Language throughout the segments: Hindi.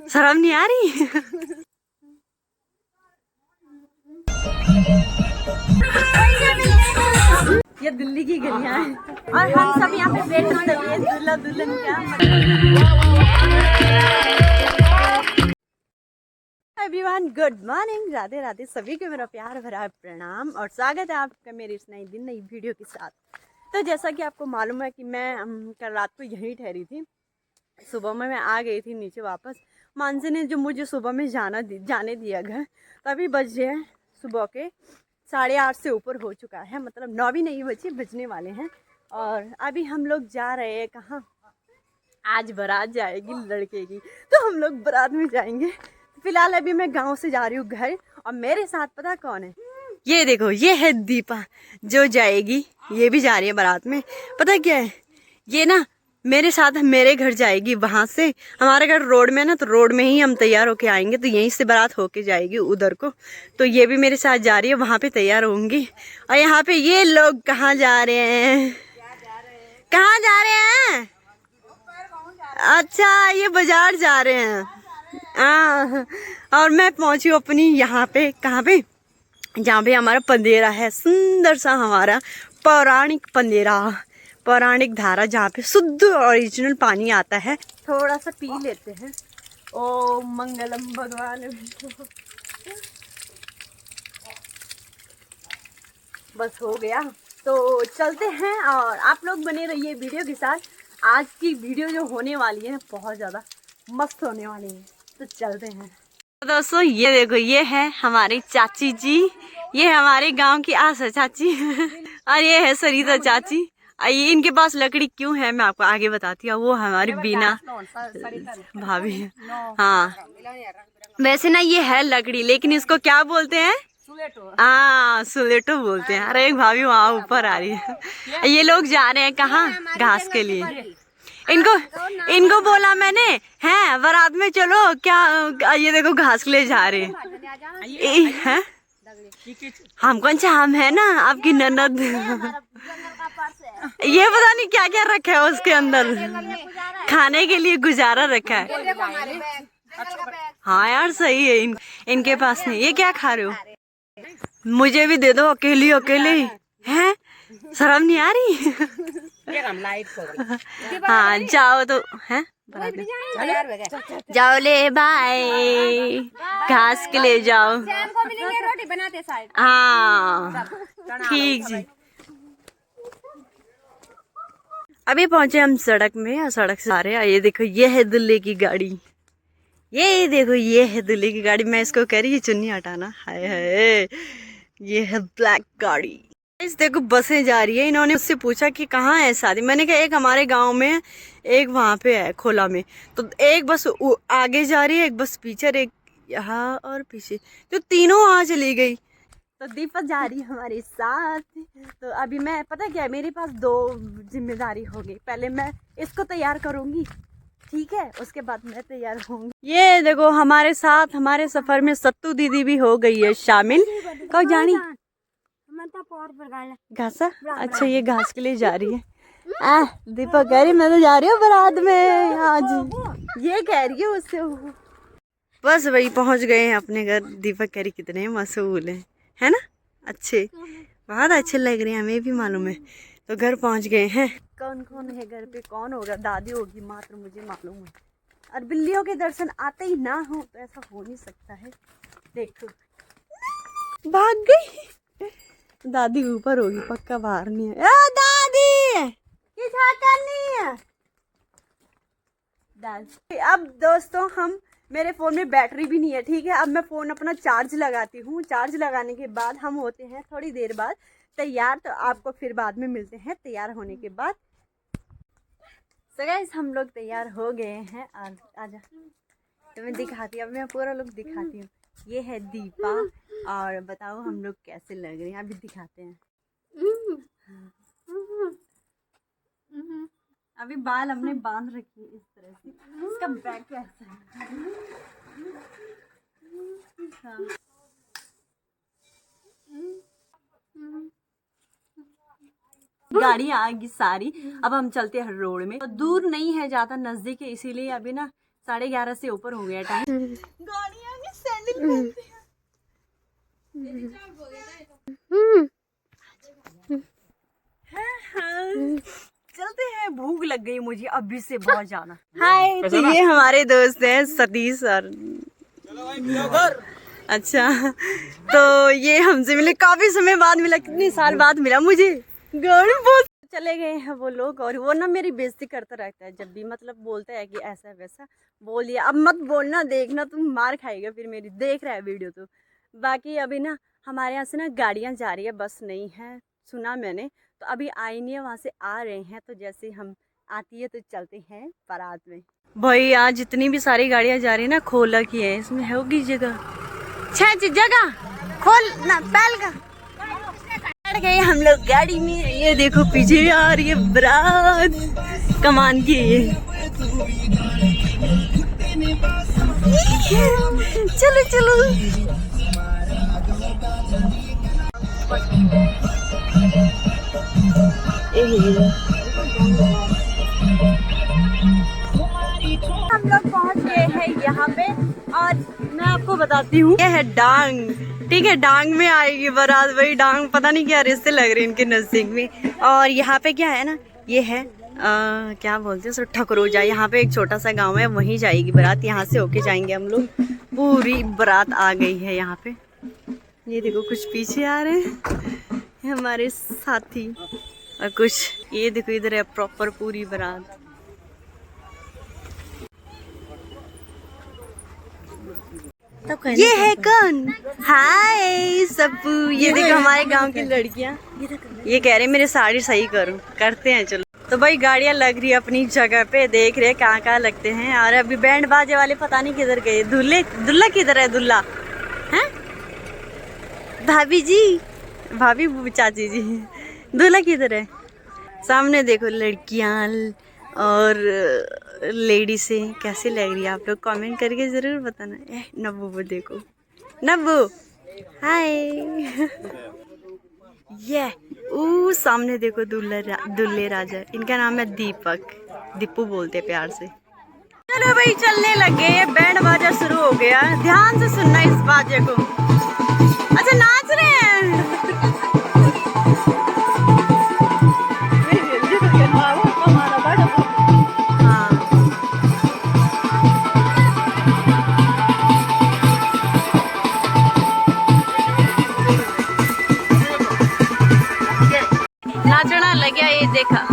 शर्म नहीं आ रही? ये दिल्ली की गलियां हैं और हम सब यहाँ पे वेट करते हुए दूल्हा दुल्हन का everyone, good morning, Radhe Radhe. सभी को मेरा प्यार भरा प्रणाम और स्वागत है आपका मेरी इस नई दिन नई वीडियो के साथ। तो जैसा कि आपको मालूम है कि मैं कल रात को यहीं ठहरी थी। सुबह में मैं आ गई थी नीचे वापस। मानसी ने जो मुझे सुबह में जाने दिया घर, तभी बजे हैं सुबह के 8:30 से ऊपर हो चुका है, मतलब 9 भी नहीं बजे बजने वाले हैं। और अभी हम लोग जा रहे हैं कहाँ? आज बारात जाएगी लड़के की, तो हम लोग बारात में जाएंगे। फिलहाल अभी मैं गांव से जा रही हूँ घर, और मेरे साथ पता कौन है? ये देखो, ये है दीपा जो जाएगी। ये भी जा रही है बारात में। पता क्या है, ये ना मेरे साथ मेरे घर जाएगी। वहां से हमारा घर रोड में ना, तो रोड में ही हम तैयार होके आएंगे, तो यहीं से बारात होके जाएगी उधर को। तो ये भी मेरे साथ जा रही है, वहां पे तैयार होंगी। और यहाँ पे ये लोग कहाँ जा रहे हैं? कहाँ जा रहे हैं? अच्छा, ये बाजार जा रहे हैं। और मैं पहुंची हूँ अपनी यहाँ पे, कहाँ पे, जहाँ पे हमारा पंदेरा है, सुंदर सा हमारा पौराणिक पंदेरा, पौराणिक धारा, जहाँ पे शुद्ध ओरिजिनल पानी आता है। थोड़ा सा पी लेते हैं। ओम मंगलम भगवान। बस हो गया, तो चलते हैं और आप लोग बने रहिए वीडियो के साथ। आज की वीडियो जो होने वाली है बहुत ज़्यादा मस्त होने वाली है, तो चलते हैं। तो दोस्तों ये देखो, ये है हमारी चाची जी, ये है हमारे गांव की आशा चाची और ये है सरिता चाची। ये इनके पास लकड़ी क्यों है मैं आपको आगे बताती हूँ। वो हमारी बीना भाभी। हाँ, वैसे ना ये है लकड़ी, लेकिन इसको क्या बोलते हैं? सुलेटो बोलते हैं। अरे एक भाभी वहाँ ऊपर आ रही है। ये लोग जा रहे हैं कहाँ? घास के लिए। इनको बोला मैंने, हैं बारात में चलो क्या? ये देखो घास के लिए जा रहे हैं। हम कौन सा, हम है ना आपकी ननद। ये पता नहीं क्या क्या रखा है उसके अंदर, खाने के लिए गुजारा रखा है। हाँ यार सही है। इनके पास नहीं। ये क्या खा रहे हो? मुझे भी दे दो, अकेली अकेली हैं, शर्म नहीं आ रही? हाँ जाओ तो है, जाओ ले बाय, घास के ले जाओ। हाँ ठीक जी। अभी पहुंचे हम सड़क में, और सड़क से आ रहे हैं। ये देखो, ये है दूल्हे की गाड़ी। ये देखो, ये है दूल्हे की गाड़ी। मैं इसको कह रही है चुन्नी हटाना। हाय हाय, ये है ब्लैक गाड़ी। इस देखो बसें जा रही है। इन्होंने मुझसे पूछा कि कहाँ है शादी। मैंने कहा एक हमारे गांव में, एक वहाँ पे है खोला में। तो एक बस आगे जा रही है, एक बस पीछे, एक यहाँ और पीछे, तो तीनों वहाँ चली गई। तो दीपक जा रही है हमारे साथ। तो अभी मैं, पता क्या है, मेरे पास 2 जिम्मेदारी होगी। पहले मैं इसको तैयार करूँगी, ठीक है, उसके बाद मैं तैयार होंगी। ये देखो हमारे साथ हमारे सफर में सत्तू दीदी भी हो गई है शामिल। कब जानी? घासा। अच्छा, ये घास के लिए जा रही है। दीपक कह रही मैं तो जा रही हूँ बारात में आज, ये कह रही है उससे। बस वही पहुंच गए हैं अपने घर। दीपक कह रही कितने मशहूर है ना, अच्छे, बहुत अच्छे लग रहे हैं, हमें भी मालूम है। तो घर पहुंच गए हैं। कौन कौन है घर पे? कौन होगा? दादी होगी मात्र, मुझे मालूम है। और बिल्लियों के दर्शन आते ही ना हो तो ऐसा हो नहीं सकता है। देखो भाग गई। दादी ऊपर होगी पक्का, बाहर नहीं है। दादी क्या करनी है? दादी अब दोस्तों, हम, मेरे फ़ोन में बैटरी भी नहीं है, ठीक है। अब मैं फ़ोन अपना चार्ज लगाती हूँ। चार्ज लगाने के बाद हम होते हैं थोड़ी देर बाद तैयार। तो आपको फिर बाद में मिलते हैं तैयार होने के बाद। सो गाइस, हम लोग तैयार हो गए हैं। आजा तो मैं दिखाती हूँ, अब मैं पूरा लुक दिखाती हूँ। ये है दीपा, और बताओ हम लोग कैसे लग रहे हैं, अभी दिखाते हैं। अभी बाल हमने बांध रखी है इस तरह से। इसका बैक कैसा है? हाँ। गाड़ी आ गई सारी। अब हम चलते हैं रोड में, तो दूर नहीं है ज़्यादा, नज़दीक है, इसीलिए अभी ना 11:30 से ऊपर हो गया टाइम। गाड़ियाँ में सैंडल पहनते हैं। चलते हैं, भूख लग गई मुझे अभी से बहुत ज्यादा। हाय, तो ये हमारे दोस्त हैं सतीश सर। अच्छा, तो ये हमसे मिले, काफी समय बाद मिला, कितने साल बाद मिला मुझे। गाड़ी बहुत चले गए हैं वो लोग, और वो ना मेरी बेइज्जती करता रहता है जब भी, मतलब बोलता है कि ऐसा वैसा बोल दिया। अब मत बोलना, देखना तुम मार खाएगा फिर मेरी। देख रहा है वीडियो तो। बाकी अभी ना हमारे यहाँ से ना गाड़ियाँ जा रही है, बस नहीं है, सुना मैंने। तो अभी आई नहीं है, वहाँ से आ रहे हैं, तो जैसे हम आती है तो चलते हैं बारात में। भाई आज जितनी भी सारी गाड़ियाँ जा रही है ना, खोला की है, इसमें होगी जगह, जगह खोल ना पहल का। बैठ गए हम लोग गाड़ी में, ये देखो पीछे आ रही है बारात कमान की। चलो चलो, हम लोग पहुंच गए हैं यहाँ पे, और मैं आपको बताती हूँ, ये है डांग। ठीक है, डांग में आएगी बारात। भाई डांग पता नहीं क्या रिश्ते लग रहे हैं इनके नजदीक में। और यहाँ पे क्या है ना, ये है क्या बोलते हैं, ठकरोजा। यहाँ पे एक छोटा सा गांव है, वहीं जाएगी बारात, यहाँ से होके जाएंगे हम लोग। पूरी बारात आ गई है यहाँ पे। ये देखो कुछ पीछे आ रहे हैं हमारे साथी, और कुछ ये देखो इधर है प्रॉपर पूरी बारात। ये है कौन? हाय सबू, ये देखो हमारे गांव की लड़कियां। ये कह रहे मेरे साड़ी सही करो, करते हैं चलो। तो भाई गाड़ियां लग रही है अपनी जगह पे, देख रहे कहाँ कहाँ लगते हैं। और अभी बैंड बाजे वाले पता नहीं किधर गए। दुल्ला किधर है? दुल्ला है भाभी जी, भाभी चाची जी, दूल्हा किधर है? सामने देखो लड़कियां और लेडीज़ कैसी लग रही है, आप लोग कमेंट करके ज़रूर बताना। नब्बू वो देखो, नब्बू हाय। ये सामने देखो दुल्ले राजा, इनका नाम है दीपक, दीपू बोलते प्यार से। चलो भाई चलने लगे, बैंड बाजा शुरू हो गया, ध्यान से सुनना इस बाजे को। अच्छा नाच रहे हैं। नाचना लग गया, ये देखा।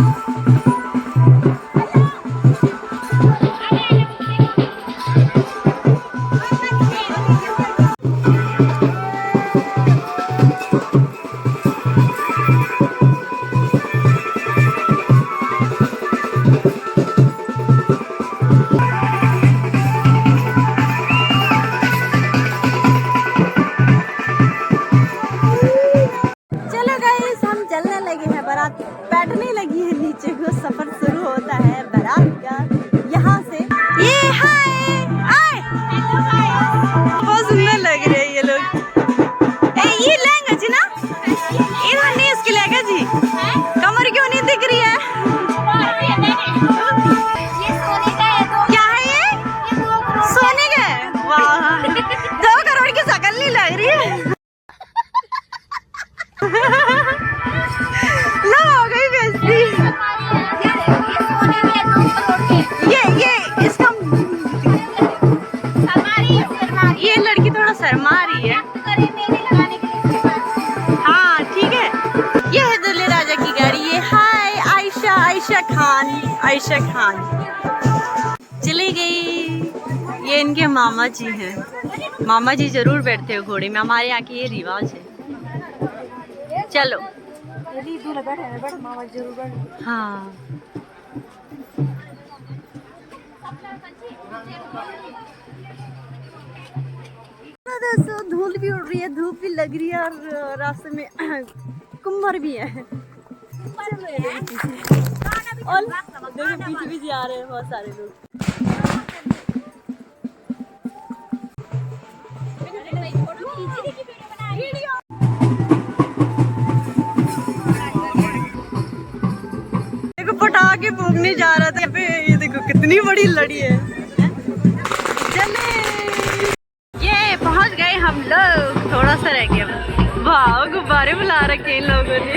बैठने लगी है नीचे को, सफर शुरू होता है बारात का यहाँ से। ये हाय बहुत सुंदर लग रहे हैं ये लोग। ये लहंगा जी ना, इधर नहीं इसकी लहंगा जी, कमर क्यों नहीं दिख रही है? क्या है ये? सोने का है? वाह, 2 करोड़ की शकल नहीं लग रही है। हो गई बेइज्जती। ये इसका ये लड़की थोड़ा शर्मा रही है। हाँ ठीक है, ये है दुल्ले राजा की गाड़ी। ये हाय आयशा खान चली गई। ये इनके मामा जी हैं। मामा जी जरूर बैठते हो घोड़े में, हमारे यहाँ की ये रिवाज है। चलो हाँ, धूल भी उड़ रही है, धूप भी लग रही है, और रास्ते में कुम्भर भी है। और देखो पीछे आ रहे हैं बहुत सारे लोग। देखो पटाखे फूकने जा रहा था। ये देखो कितनी बड़ी लड़ी है। हम लोग, थोड़ा सा रह गया। वाह, गुब्बारे बुला रखे इन लोगों ने।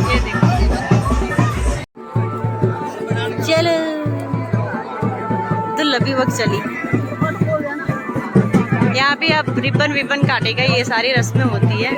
ये देखो, चलो दुल्लभी वक्त चली। यहाँ पे अब रिबन विबन काटेगा, ये सारी रस्में होती है।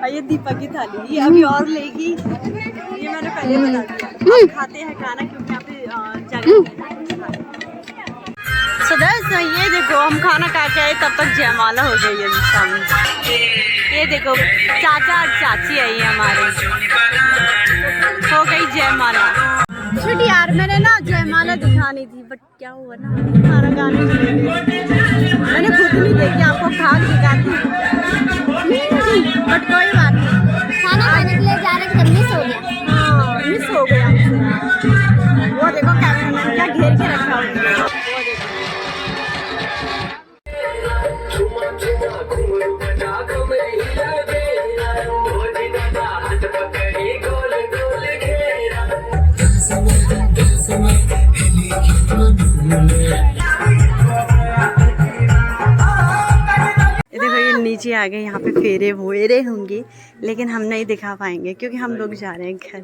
ये दीपक की थाली, ये अभी और लेगी। ये मैंने पहले बता दिया। अब खाते हैं खाना, क्योंकि यहाँ पे जगह। So दोस्तों, ये देखो हम खाना खा के आए, तब तक जयमाला हो गई है सामने। ये देखो चाचा और चाची आई है हमारे, हो गई जयमाला। छोटी यार, मैंने ना जयमाला दिखानी थी, बट क्या हुआ ना, खाना खाने मैंने खुद नहीं देखी, आपको खा दिखाती, बट कोई बात नहीं। खाना खाने के लिए जा रहे थे, मिस हो गया। हाँ, मिस हो गया। वो देखो कैमरामैन क्या घेर के रखा हुआ, वो देखो। देखो ये नीचे आ गए, यहाँ पे फेरे वोरे होंगे, लेकिन हम नहीं दिखा पाएंगे क्योंकि हम लोग जा रहे हैं घर।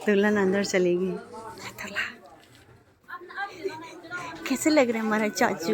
दुल्हन अंदर चलेगी। कैसे लग रहा है हमारा चाचू?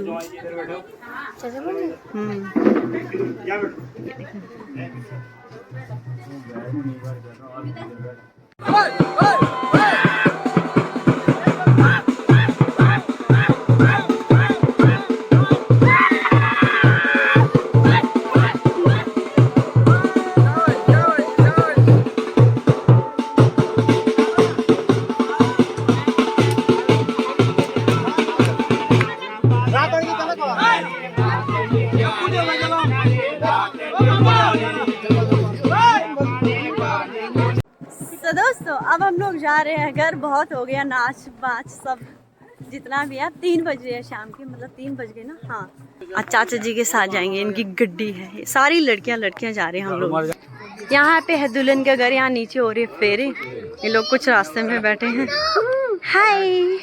तो दोस्तों, अब हम लोग जा रहे हैं घर। बहुत हो गया नाच बाच सब, जितना भी है। 3 बज रहे हैं शाम के, मतलब 3 बज गए ना। हाँ, आज चाचा जी के साथ जाएंगे, इनकी गड्डी है। सारी लड़कियां जा रहे हैं हम लोग। यहाँ पे है दुल्हन का घर, यहाँ नीचे हो रही है फेरे। ये लोग कुछ रास्ते में बैठे हैं। हाय,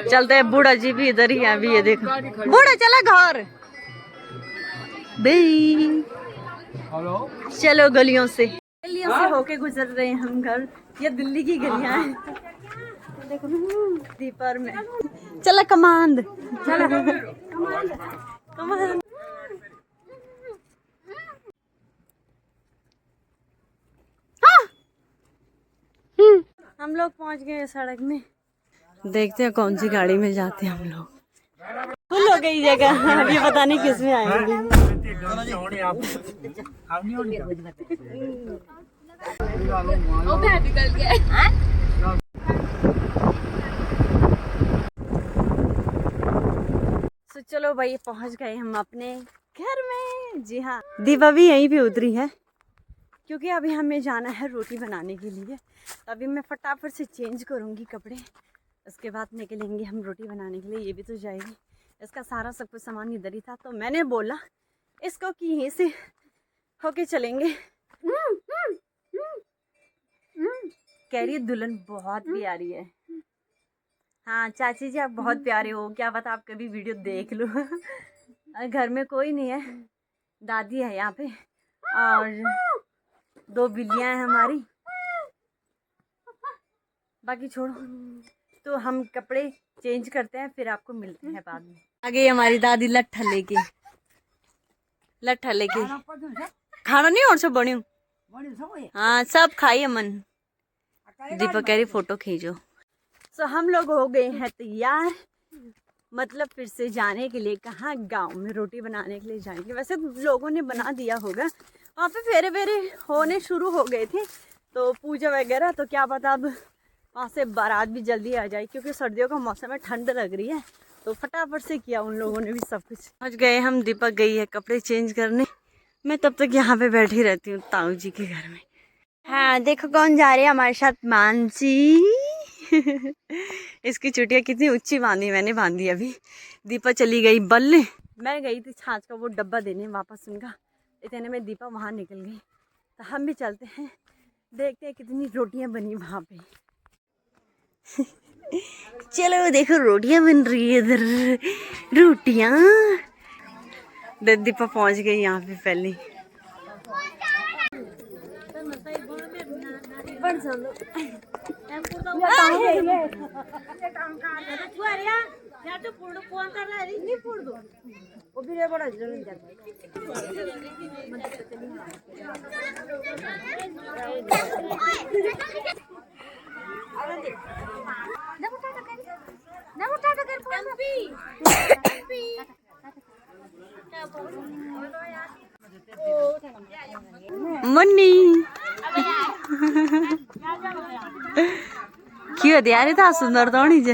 चलते हैं। बूढ़ा जी भी इधर ही है अभी, ये देखो बूढ़ा चला घर। चलो गलियों से होके गुजर रहे हैं हम घर। ये दिल्ली की गलियां हैं, देखो दीपर में। चला कमांड, चला कमांड। हम लोग पहुंच गए सड़क में। देखते हैं कौन सी गाड़ी में जाते हैं हम लोग। फुल हो गई जगह, अभी पता नहीं किस में आएंगे। तो चलो भाई, पहुंच गए हम अपने घर में। जी हाँ, दीपा भी यहीं पे उतरी है, क्योंकि अभी हमें जाना है रोटी बनाने के लिए। अभी मैं फटाफट से चेंज करूँगी कपड़े, उसके बाद निकलेंगे हम रोटी बनाने के लिए। ये भी तो जाएगी, इसका सारा सब कुछ सामान इधर ही था, तो मैंने बोला इसको कि यहीं से होके चलेंगे। कह रही है दुल्हन बहुत प्यारी है। हाँ चाची जी आप बहुत प्यारे हो, क्या पता आप कभी वीडियो देख लो। घर में कोई नहीं है, दादी है यहाँ पे और 2 बिल्लियाँ हैं हमारी। बाकी छोड़ो, तो हम कपड़े चेंज करते हैं फिर आपको मिलते हैं बाद में। आ गई हमारी दादी लट्ठा लेके। खाना नहीं और सब बनी। हाँ सब खाइए मन। दीपक कह रही फोटो खींचो। सो हम लोग हो गए हैं तैयार, मतलब फिर से जाने के लिए। कहाँ? गांव में रोटी बनाने के लिए जाएंगे। वैसे लोगों ने बना दिया होगा, वहाँ पे फेरे वेरे होने शुरू हो गए थे तो पूजा वगैरह, तो क्या पता अब वहाँ से बारात भी जल्दी आ जाए क्योंकि सर्दियों का मौसम है, ठंड लग रही है तो फटाफट से किया उन लोगों ने भी सब कुछ। पहुँच गए हम, दीपक गई है कपड़े चेंज करने, मैं तब तक यहाँ पे बैठी रहती हूँ ताऊ जी के घर में। हाँ देखो कौन जा रही है हमारे साथ, मानसी। इसकी चुटिया कितनी ऊंची बांधी, मैंने बांधी अभी। दीपा चली गई बल्ले, मैं गई थी छाछ का वो डब्बा देने वापस उनका, इतने में दीपा वहाँ निकल गई। तो हम भी चलते हैं, देखते हैं कितनी रोटियां बनी वहाँ पे। चलो देखो रोटियां बन रही है इधर, रोटियां। दीपा पहुँच गई यहाँ पे पहले। मन्नी क्यों दिया था सुंदर दौड़ी जे।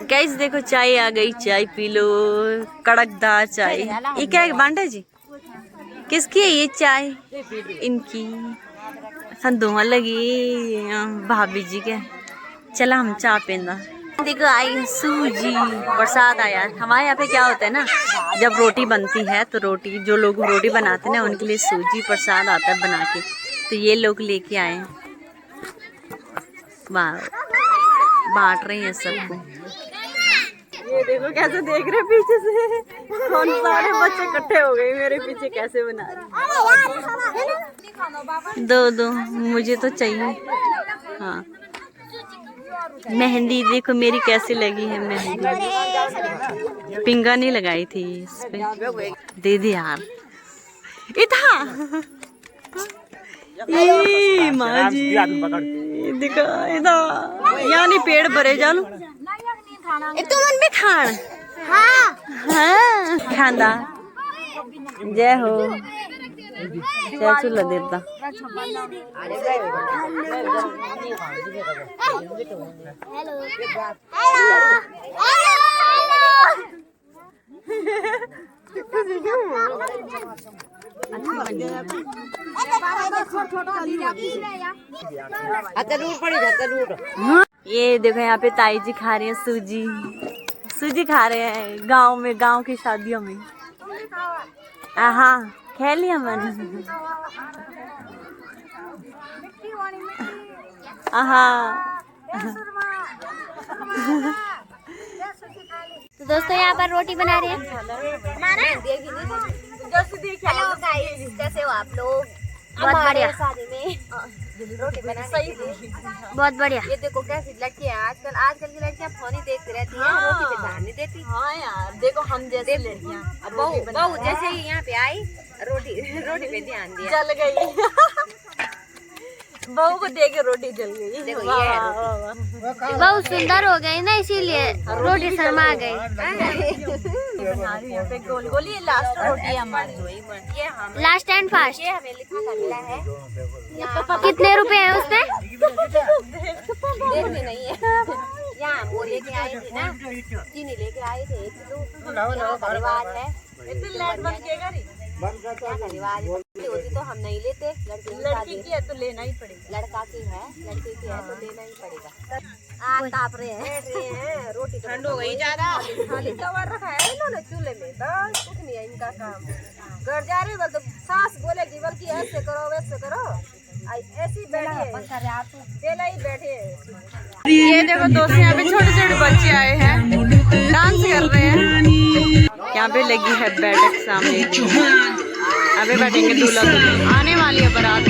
गाइस देखो चाय आ गई, चाय पी लो, कड़कदार चाय। ये क्या है बांटा जी, किसकी है ये चाय? इनकी संदूहा लगी भाभी जी के। चला हम चाय पीना। देखो आई सूजी प्रसाद आया। हमारे यहाँ पे क्या होता है ना, जब रोटी बनती है तो रोटी जो लोग रोटी बनाते हैं ना उनके लिए सूजी प्रसाद आता है बना के, तो ये लोग लेके आए, बांट रही हैं सबको। ये देखो कैसे देख रहे पीछे से, कौन सारे बच्चे इकट्ठे हो गए मेरे पीछे, कैसे बना रहे। दो मुझे तो चाहिए। हाँ मेहंदी देखो मेरी कैसी लगी है मेहंदी, पिंगा नहीं लगाई थी इस पे। दे दे यार इतना माँ जी दिखा इधर, यानी पेड़ भरे जालू तो मन में खान। हाँ खांदा जय हो, जय चूल्हा देवता। ये देखो यहाँ पे ताई जी खा रहे हैं सूजी, सूजी खा रहे हैं गांव में, गांव की शादियों में। हाँ खे लिया मैंने। तो दोस्तों यहाँ पर रोटी बना रहे हैं। हेलो गाइस, कैसे हो आप लोग? बहुत बढ़िया, शादी में रोटी बनाने के लिए बहुत बढ़िया। ये देखो कैसी लड़कियां आजकल की लड़कियां फोन ही देखती रहती हैं, रोटी पे ध्यान नहीं देती। हाँ यार देखो हम जैसे लड़कियां, बहू जैसे ही यहाँ पे आई रोटी पे ध्यान दिया, जल गई। बहू को देख के रोटी जल गई। देखो ये है बहुत सुंदर हो गई ना, इसीलिए रोटी शर्मा गई। गोल गोल ये लास्ट रोटी है हमारी। ये हम लास्ट एंड फास्ट। ये हमें लिखा था मिला है, कितने रुपए हैं उसपे? देखते नहीं है। यहाँ वो लेके आए थे ना, चीनी लेके आए थे 1 किलो। यहाँ का रिवाज है, क्या का रिवाज होती तो हम नहीं लेते। लड़की की है तो लेना ही पड़ेगा, लड़का की है, लड़के की है तो लेना ही पड़ेगा। आग ताप रहे हैं, रोटी ठंड हो गई ज्यादा, खाली तवा रखा है इन्होंने चूल्हे में, बस कुछ नहीं है इनका काम। घर जा रहे बोल तो सास बोलेगी बल्कि ऐसे करो वैसे करो, ऐसी बेला ही बैठे हैं। ये देखो दोस्तों, यहाँ पे छोटे छोटे बच्चे आए हैं, डांस कर रहे हैं। यहाँ पे लगी है बैठक सामने, अभी बैठेंगे दूल्हा दुल्हन, आने वाली है बारात।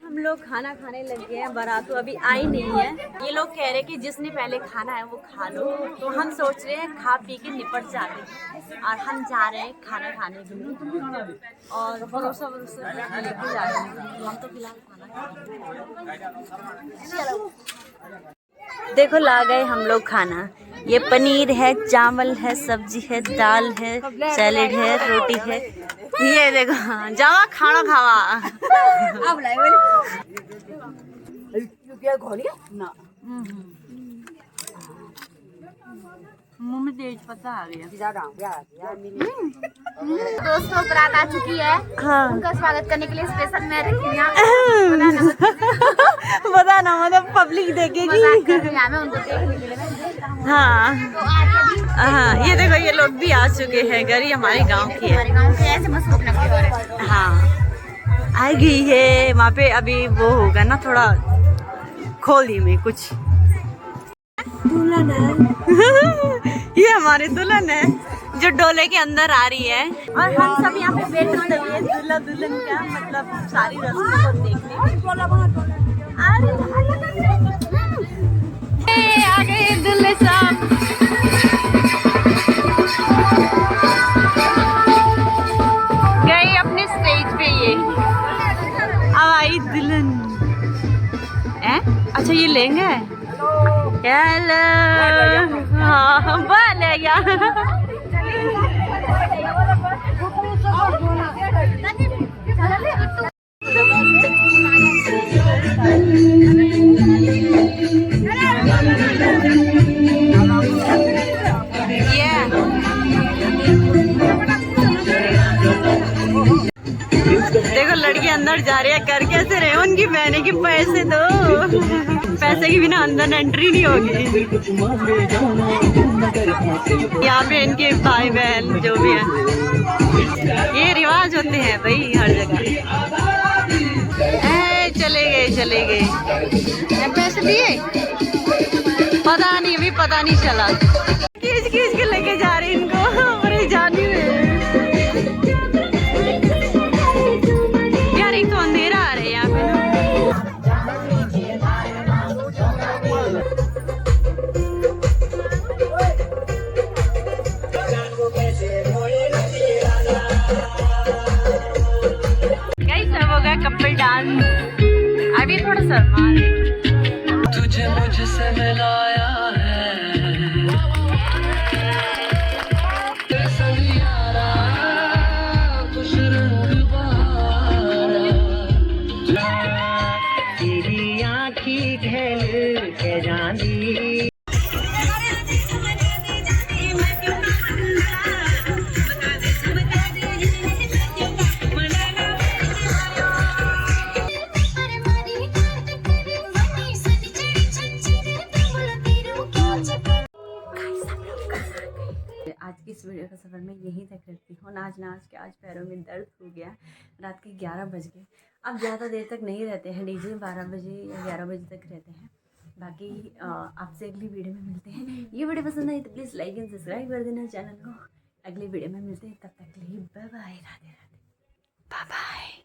हम लोग खाना खाने लग गए हैं, बारात तो अभी आई नहीं है। ये लोग कह रहे कि जिसने पहले खाना है वो खा लो, तो हम सोच रहे हैं खा पी के निपट जाते हैं और हम जा रहे हैं खाना खाने के लिए और भरोसा लेके जा रहे हैं। हम तो फिलहाल खाना देखो ला गए हम लोग खाना। ये पनीर है, चावल है, सब्जी है, दाल है, सैलेड है, रोटी है। ये देखो जावा खाना खावा। मुंह में तेज पत्ता आ गया। दोस्तों बारात आ चुकी है। हाँ। उनका स्वागत करने के लिए स्पेशल मैं रखी बता ना, मतलब पब्लिक देखेगी। मैं उनको देखने के लिए हाँ तो आ रही अभी हाँ, ये देखो ये लोग भी आ चुके हैं। घर ही हमारे गांव की है। हमारे गाँव के ऐसे मशहूर नकली हो रहे हैं। हाँ आ गई है। वहाँ पे अभी वो होगा ना, थोड़ा खोल दी में कुछ। दुल्हन है ये हमारे दुल्हन है जो डोले के अंदर आ रही है और हम सब यहाँ पे वेट करते हुए दूल्हा दुल्हन का मतलब सारी रस्मों को देखने। आ गए दुल्हे साहब। गए अपने स्टेज पे। ये अब आई दुल्हन। अच्छा ये लेंगे। हेलो हाँ बोले देखो लड़की अंदर जा रही है। कर कैसे रहे उनकी बहने की पैसे दो, पैसे के बिना अंदर एंट्री नहीं होगी। यहाँ पे इनके भाई बहन जो भी है, ये रिवाज होते हैं भाई हर जगह। चले गए पैसे दिए, पता नहीं अभी पता नहीं चला। खींच के लेके जा रहे इनको परेशानी में। यार एक तो अंधेरा आ रहा है यहाँ पे ना। कपल डांस अभी थोड़ा शर्मा तुझे मुझसे मिलाया तेरी आँखी घेर के जानी। आज की इस वीडियो का सफ़र मैं यहीं तक रखती हूँ। नाच के आज पैरों में दर्द हो गया। रात के 11 बज गए। अब ज़्यादा देर तक नहीं रहते हैं डीजे, 12 बजे या 11 बजे तक रहते हैं। बाकी आपसे अगली वीडियो में मिलते हैं। ये वीडियो पसंद आई तो प्लीज़ लाइक एंड सब्सक्राइब कर देना चैनल को। अगली वीडियो में मिलते हैं, तब तक के लिए bye bye, Radhe Radhe, bye bye.